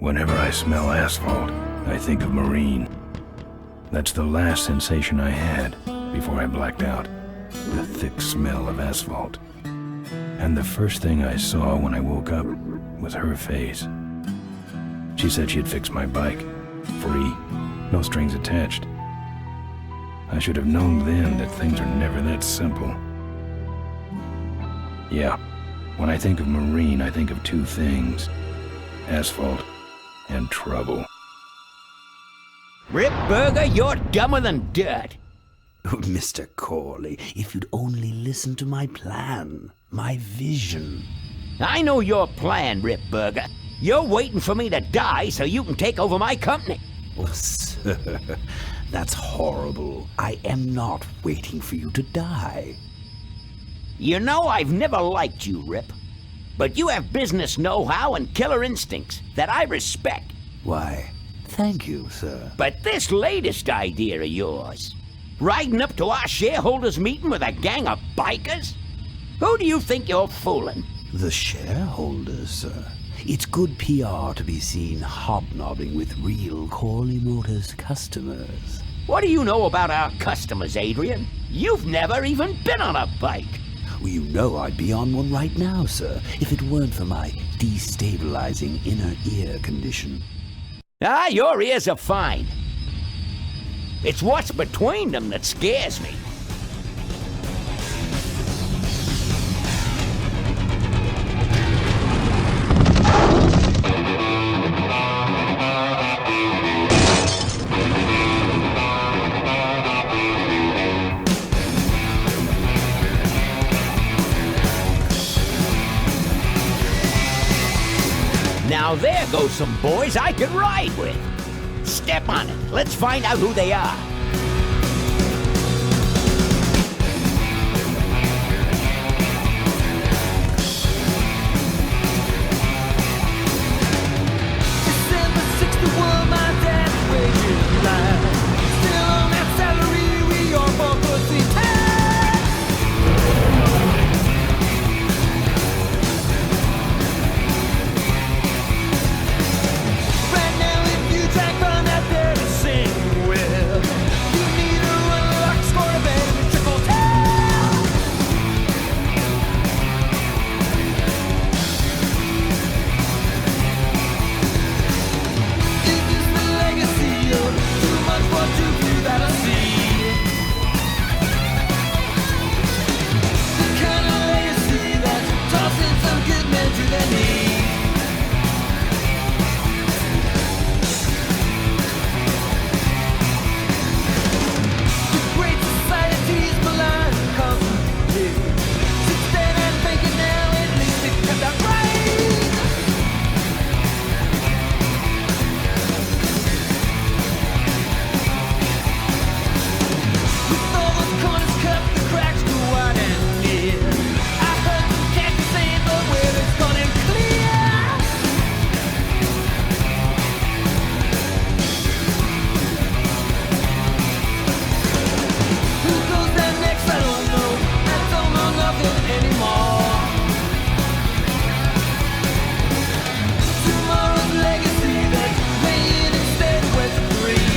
Whenever I smell asphalt, I think of Marine. That's the last sensation I had before I blacked out. The thick smell of asphalt. And the first thing I saw when I woke up was her face. She said she'd fix my bike. Free. No strings attached. I should have known then that things are never that simple. Yeah, when I think of Marine, I think of two things. Asphalt and trouble. Rip Burger, you're dumber than dirt. Oh, Mr. Corley, if you'd only listen to my plan, my vision. I know your plan, Rip Burger. You're waiting for me to die so you can take over my company. Oh, sir, that's horrible. I am not waiting for you to die. You know I've never liked you, Rip. But you have business know-how and killer instincts that I respect. Why, thank you, sir. But this latest idea of yours, riding up to our shareholders' meeting with a gang of bikers? Who do you think you're fooling? The shareholders, sir. It's good PR to be seen hobnobbing with real Corley Motors customers. What do you know about our customers, Adrian? You've never even been on a bike. Well, you know I'd be on one right now, sir, if it weren't for my destabilizing inner ear condition. Ah, your ears are fine. It's what's between them that scares me. Now there go some boys I could ride with. Step on it. Let's find out who they are. December 61, my dad's wages line. Still on that salary, we are for pussy time. Right now, if you track on that there to sing with, you need to run a lock, score a bet in the triple tail. Is this the legacy of too much for too few that I see? The kind of legacy that's tossing some good men to their knees. The great society's malign constantly. Since then I'm thinking now at least it comes out right. With all those corners cut, the cracks go wide and near. I heard some cats saying, but where it's gone and clear. Who goes down next? I don't know. I don't know nothing anymore. Tomorrow's legacy that's laying instead where to breathe.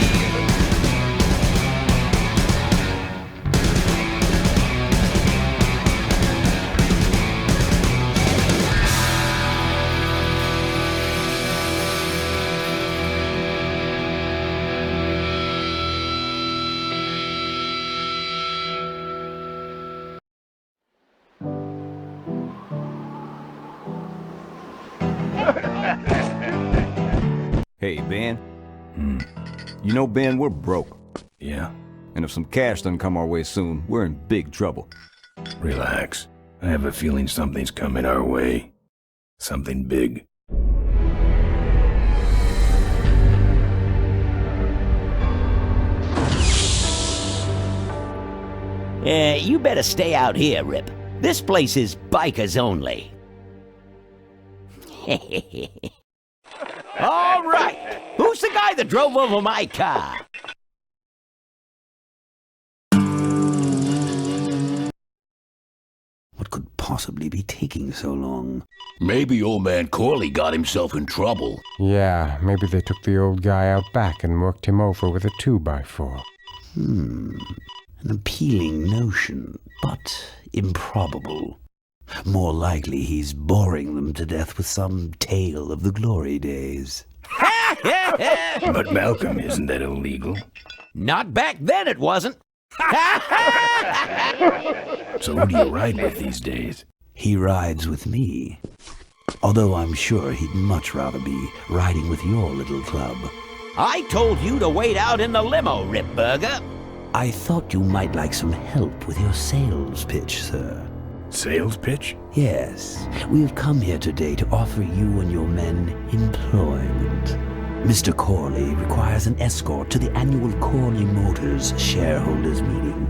Hey, Ben. You know, Ben, we're broke. Yeah? And if some cash doesn't come our way soon, we're in big trouble. Relax. I have a feeling something's coming our way. Something big. You better stay out here, Rip. This place is bikers only. All right. Who's the guy that drove over my car? What could possibly be taking so long? Maybe old man Corley got himself in trouble. Yeah, maybe they took the old guy out back and worked him over with a 2x4. An appealing notion, but improbable. More likely he's boring them to death with some tale of the glory days. But Malcolm, isn't that illegal? Not back then, it wasn't. So who do you ride with these days? He rides with me. Although I'm sure he'd much rather be riding with your little club. I told you to wait out in the limo, Ripburger. I thought you might like some help with your sales pitch, sir. Sales pitch? Yes, we have come here today to offer you and your men employment. Mr. Corley requires an escort to the annual Corley Motors shareholders meeting.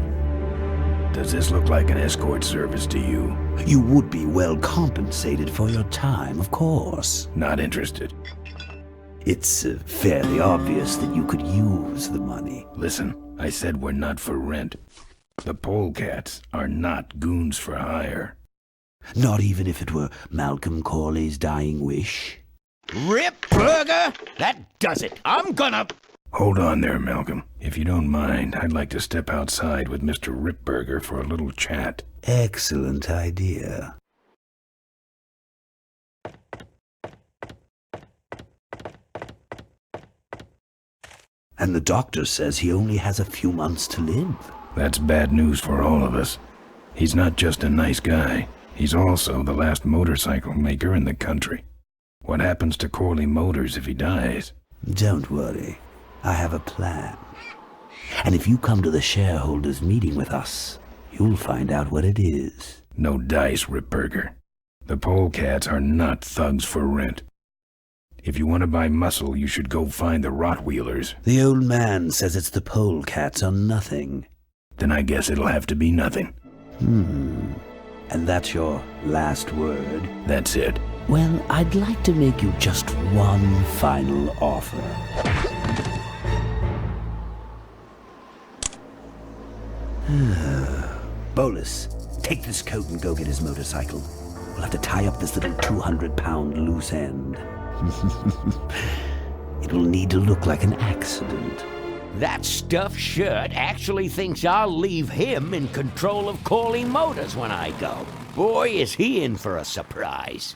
Does this look like an escort service to you? You would be well compensated for your time, of course. Not interested. It's fairly obvious that you could use the money. Listen, I said we're not for rent. The polecats are not goons for hire. Not even if it were Malcolm Corley's dying wish. Ripburger, that does it. I'm gonna... Hold on there, Malcolm. If you don't mind, I'd like to step outside with Mr. Ripburger for a little chat. Excellent idea. And the doctor says he only has a few months to live. That's bad news for all of us. He's not just a nice guy. He's also the last motorcycle maker in the country. What happens to Corley Motors if he dies? Don't worry. I have a plan. And if you come to the shareholders meeting with us, you'll find out what it is. No dice, Ripburger. The polecats are not thugs for rent. If you want to buy muscle, you should go find the Rottweilers. The old man says it's the polecats or nothing. Then I guess it'll have to be nothing. And that's your last word? That's it. Well, I'd like to make you just one final offer. Bolus, take this coat and go get his motorcycle. We'll have to tie up this little 200-pound loose end. It will need to look like an accident. That stuffed shirt actually thinks I'll leave him in control of Corley Motors when I go. Boy, is he in for a surprise.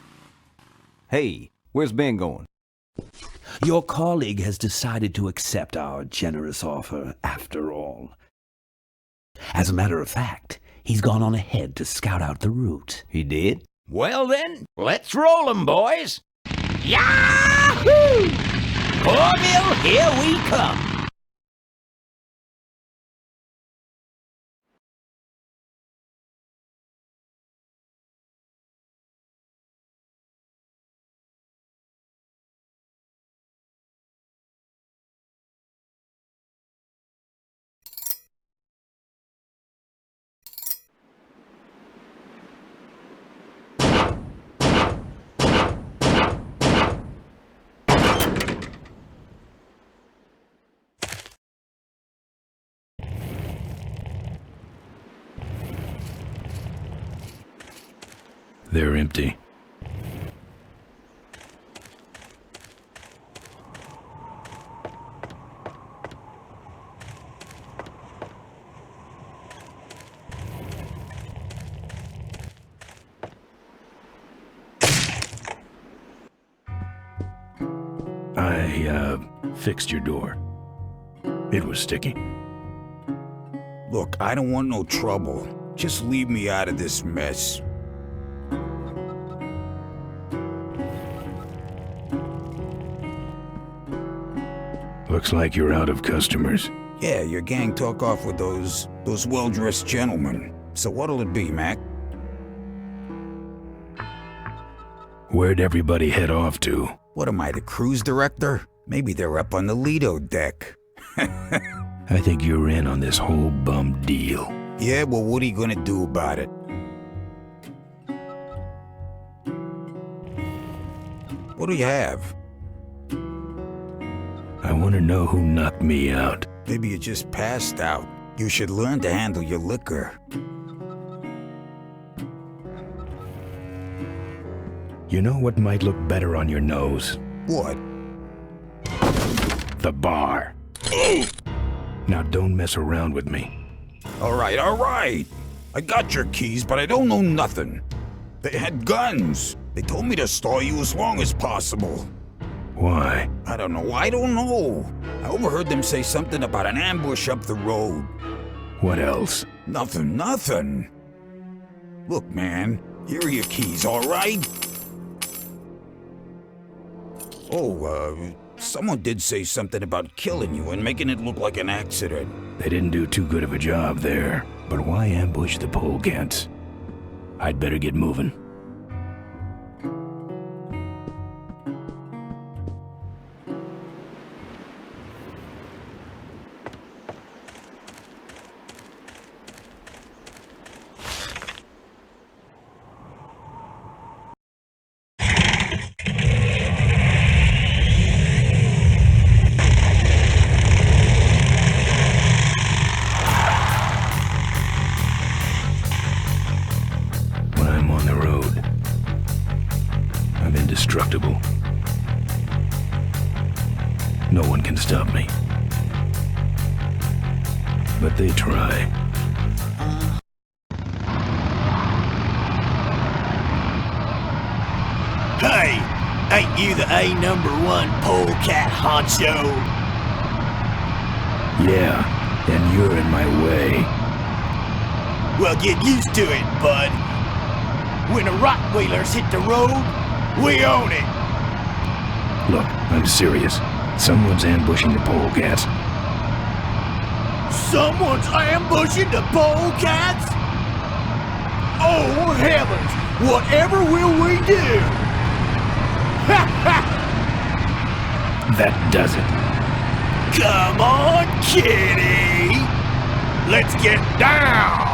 Hey, where's Ben going? Your colleague has decided to accept our generous offer after all. As a matter of fact, he's gone on ahead to scout out the route. He did? Well then, let's roll 'em, boys. Yahoo! Corville, here we come. They're empty. I fixed your door. It was sticky. Look, I don't want no trouble. Just leave me out of this mess. Looks like you're out of customers. Yeah, your gang took off with those well-dressed gentlemen. So what'll it be, Mac? Where'd everybody head off to? What am I, the cruise director? Maybe they're up on the Lido deck. I think you're in on this whole bum deal. Yeah, well, what are you gonna do about it? What do you have? I want to know who knocked me out. Maybe you just passed out. You should learn to handle your liquor. You know what might look better on your nose? What? The bar. Now don't mess around with me. All right. I got your keys, but I don't know nothing. They had guns. They told me to stall you as long as possible. Why? I don't know. I overheard them say something about an ambush up the road. What else? Nothing. Look, man, here are your keys, all right? Oh, someone did say something about killing you and making it look like an accident. They didn't do too good of a job there. But why ambush the polecats? I'd better get moving. Indestructible. No one can stop me. But they try. Hey! Ain't you the A#1 polecat honcho? Yeah, and you're in my way. Well, get used to it, bud. When the Rottweilers hit the road, we own it! Look, I'm serious. Someone's ambushing the polecats. Someone's ambushing the polecats? Oh, heavens! Whatever will we do? Ha ha! That does it. Come on, kitty! Let's get down!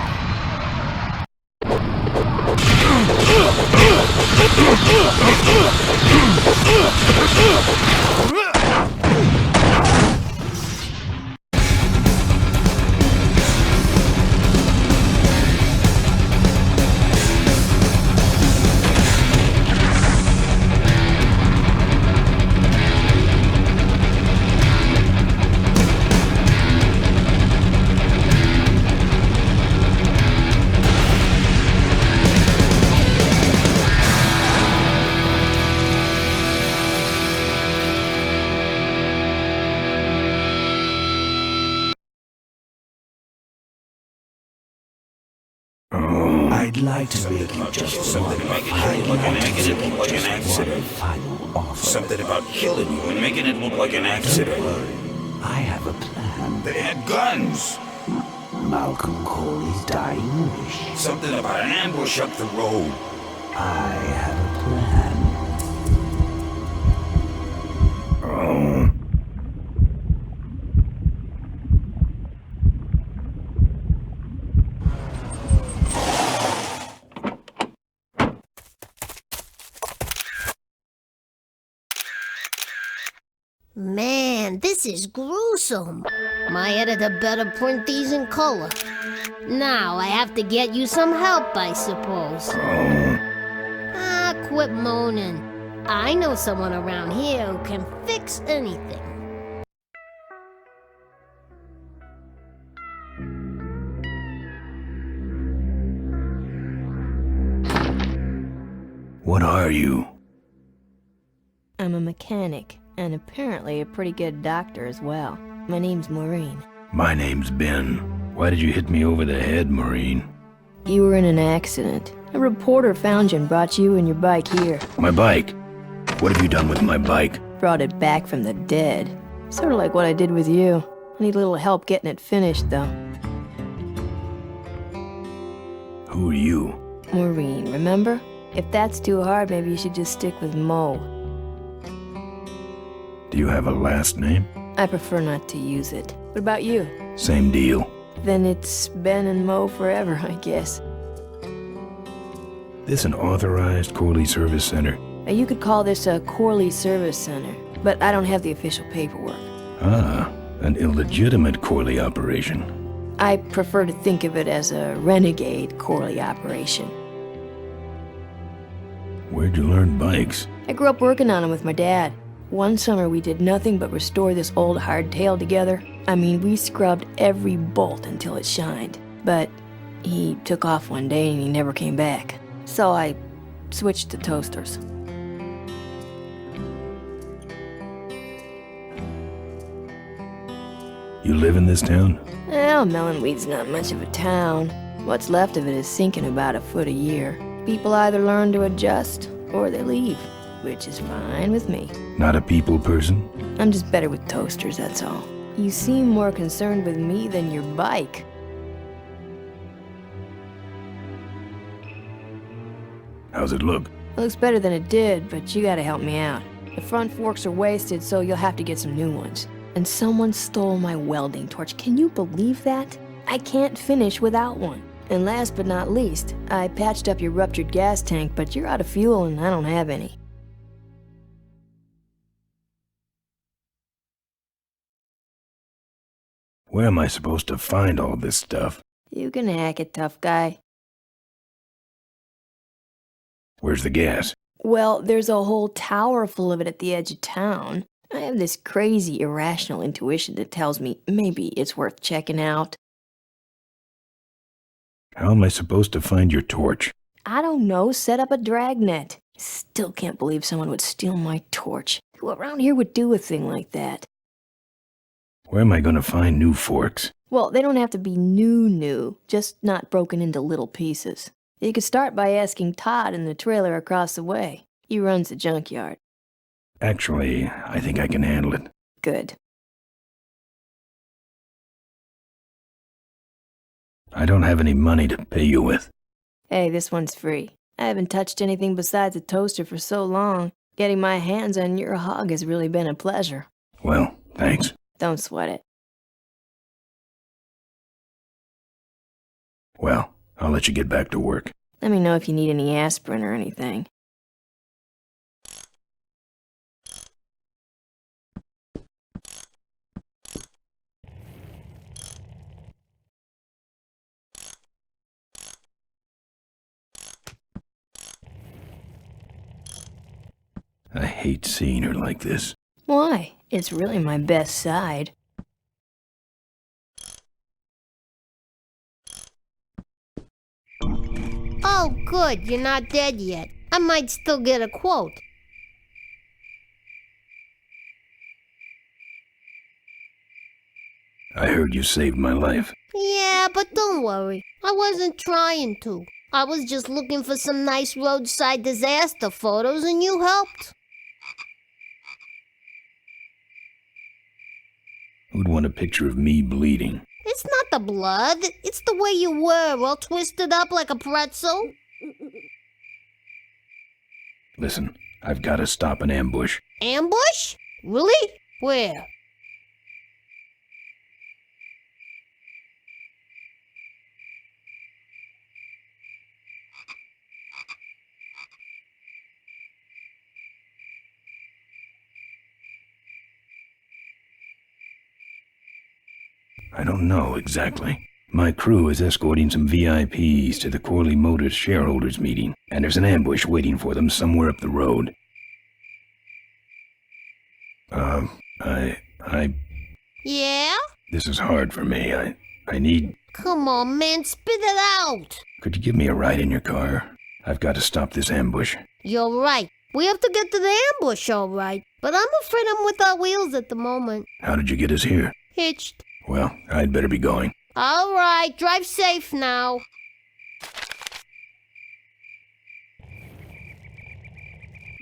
I'd like to make you just Something one making it look like an accident. final offer. Something about killing you and making it look like an accident. I have a plan. They had guns. Malcolm Corley's dying wish. Something about an ambush up the road. I have a plan. Oh. Man, this is gruesome. My editor better print these in color. Now I have to get you some help, I suppose. Ah, quit moaning. I know someone around here who can fix anything. What are you? I'm a mechanic, and apparently a pretty good doctor as well. My name's Maureen. My name's Ben. Why did you hit me over the head, Maureen? You were in an accident. A reporter found you and brought you and your bike here. My bike? What have you done with my bike? Brought it back from the dead. Sort of like what I did with you. I need a little help getting it finished, though. Who are you? Maureen, remember? If that's too hard, maybe you should just stick with Mo. Do you have a last name? I prefer not to use it. What about you? Same deal. Then it's Ben and Mo forever, I guess. This an authorized Corley Service Center? You could call this a Corley Service Center, but I don't have the official paperwork. Ah, an illegitimate Corley operation. I prefer to think of it as a renegade Corley operation. Where'd you learn bikes? I grew up working on them with my dad. One summer we did nothing but restore this old hardtail together. I mean, we scrubbed every bolt until it shined. But he took off one day and he never came back. So I switched to toasters. You live in this town? Well, Melonweed's not much of a town. What's left of it is sinking about a foot a year. People either learn to adjust or they leave, which is fine with me. Not a people person? I'm just better with toasters, that's all. You seem more concerned with me than your bike. How's it look? It looks better than it did, but you gotta help me out. The front forks are wasted, so you'll have to get some new ones. And someone stole my welding torch. Can you believe that? I can't finish without one. And last but not least, I patched up your ruptured gas tank, but you're out of fuel and I don't have any. Where am I supposed to find all this stuff? You can hack it, tough guy. Where's the gas? Well, there's a whole tower full of it at the edge of town. I have this crazy, irrational intuition that tells me maybe it's worth checking out. How am I supposed to find your torch? I don't know, set up a dragnet. Still can't believe someone would steal my torch. Who around here would do a thing like that? Where am I going to find new forks? Well, they don't have to be new, just not broken into little pieces. You could start by asking Todd in the trailer across the way. He runs the junkyard. Actually, I think I can handle it. Good. I don't have any money to pay you with. Hey, this one's free. I haven't touched anything besides a toaster for so long. Getting my hands on your hog has really been a pleasure. Well, thanks. Don't sweat it. Well, I'll let you get back to work. Let me know if you need any aspirin or anything. I hate seeing her like this. Why? It's really my best side. Oh, good, you're not dead yet. I might still get a quote. I heard you saved my life. Yeah, but don't worry. I wasn't trying to. I was just looking for some nice roadside disaster photos and you helped. Who'd want a picture of me bleeding? It's not the blood. It's the way you were, all twisted up like a pretzel. Listen, I've got to stop an ambush. Ambush? Really? Where? I don't know exactly. My crew is escorting some VIPs to the Corley Motors shareholders meeting, and there's an ambush waiting for them somewhere up the road. Yeah? This is hard for me. I need... Come on, man, spit it out. Could you give me a ride in your car? I've got to stop this ambush. You're right. We have to get to the ambush, all right. But I'm afraid I'm without wheels at the moment. How did you get us here? Hitched. Well, I'd better be going. All right, drive safe now.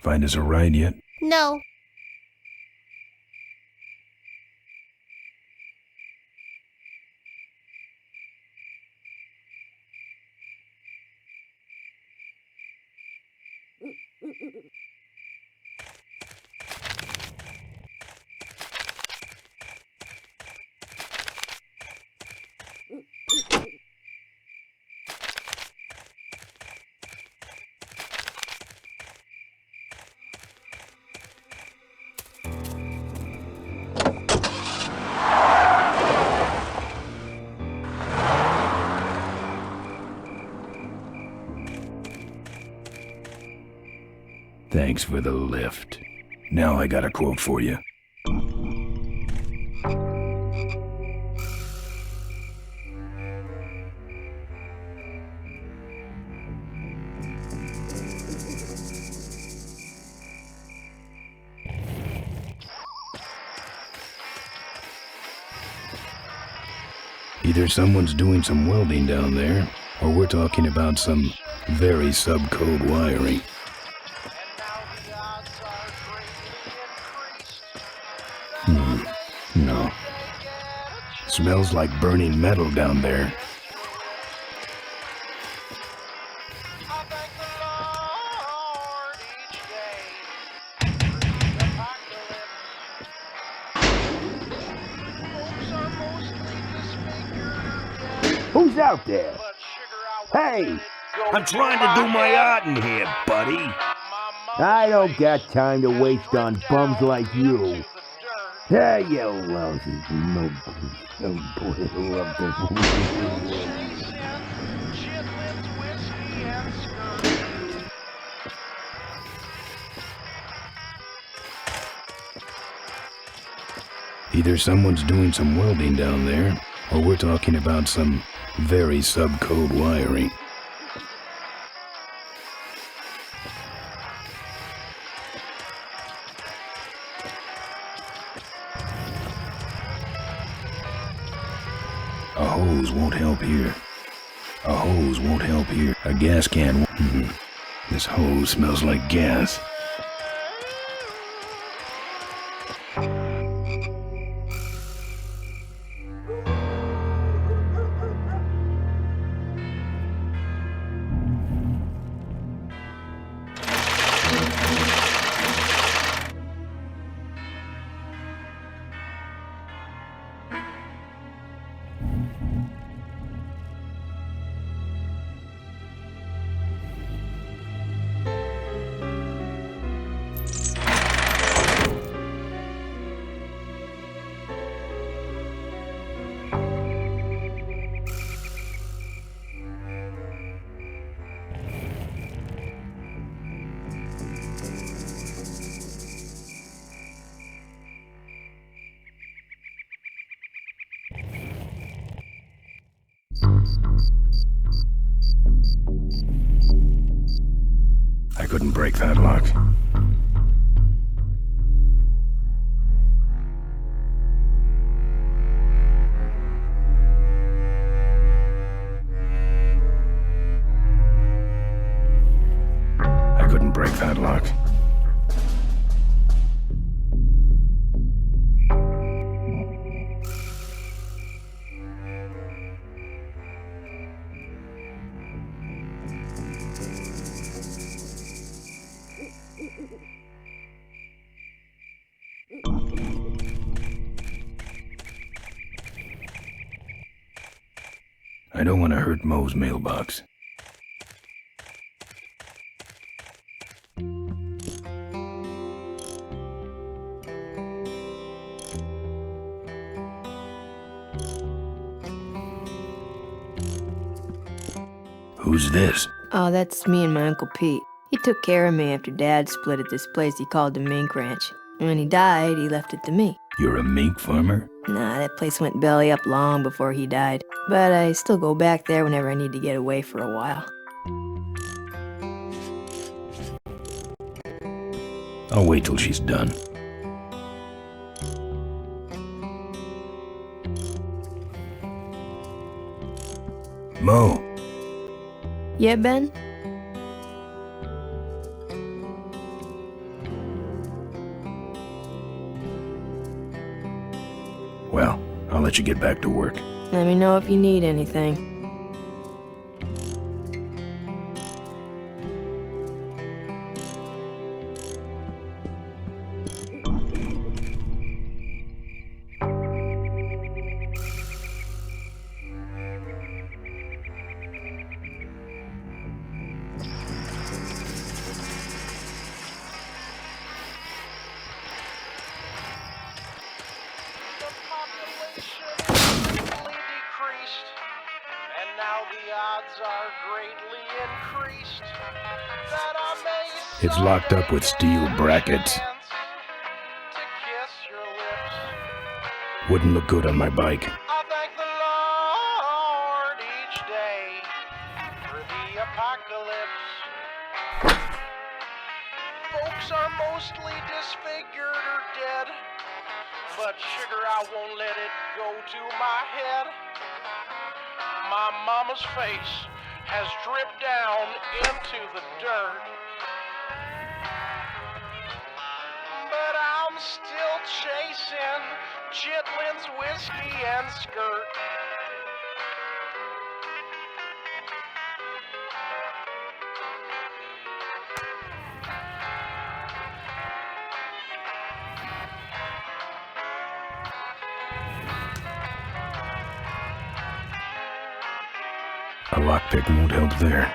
Find us a ride yet? No. Thanks for the lift. Now I got a quote for you. Either someone's doing some welding down there, or we're talking about some very subcode wiring. No. Smells like burning metal down there. Who's out there? Hey! I'm trying to do my art in here, buddy. I don't got time to waste on bums like you. Hey, you lousy no. Oh boy, I love this. Either someone's doing some welding down there, or we're talking about some very subcode wiring. A hose won't help here. A hose won't help here. A gas can. This hose smells like gas. I couldn't break that lock. I couldn't break that lock. I don't want to hurt Mo's mailbox. Who's this? Oh, that's me and my Uncle Pete. He took care of me after Dad split at this place he called the Mink Ranch. When he died, he left it to me. You're a mink farmer? Nah, that place went belly up long before he died. But I still go back there whenever I need to get away for a while. I'll wait till she's done. Mo. Yeah, Ben? Well, I'll let you get back to work. Let me know if you need anything. Now the odds are greatly increased that I may It's locked up with steel brackets. Wouldn't look good on my bike. I thank the Lord each day for the apocalypse. Folks are mostly disfigured or dead, but sugar, I won't let it go to my head. My mama's face has dripped down into the dirt, but I'm still chasing Chitlin's whiskey and skirt. A lockpick won't help there.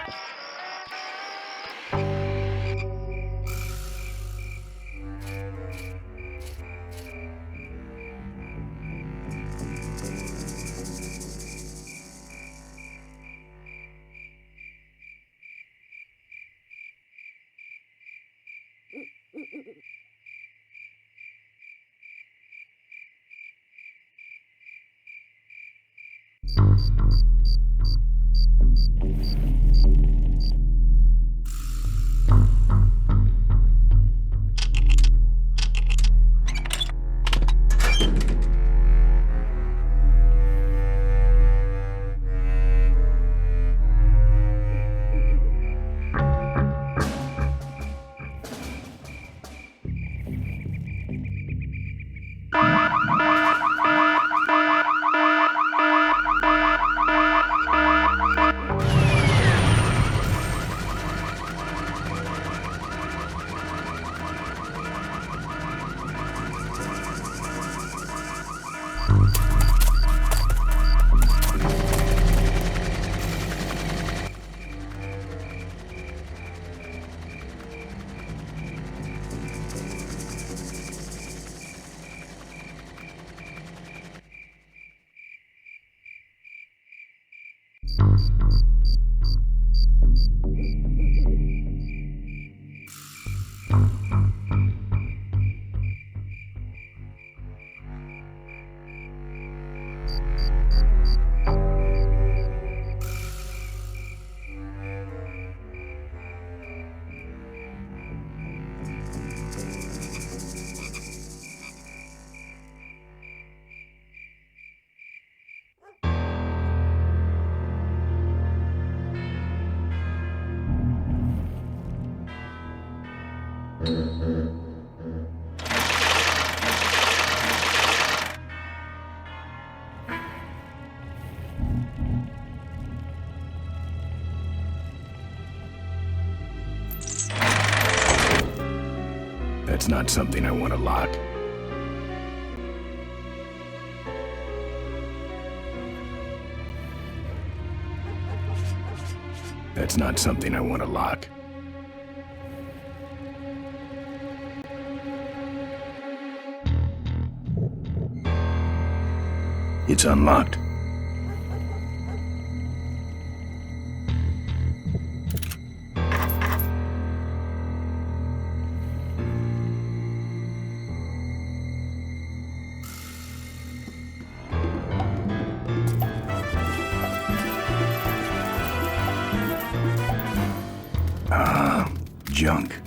That's not something I want to lock. That's not something I want to lock. It's unlocked. Junk.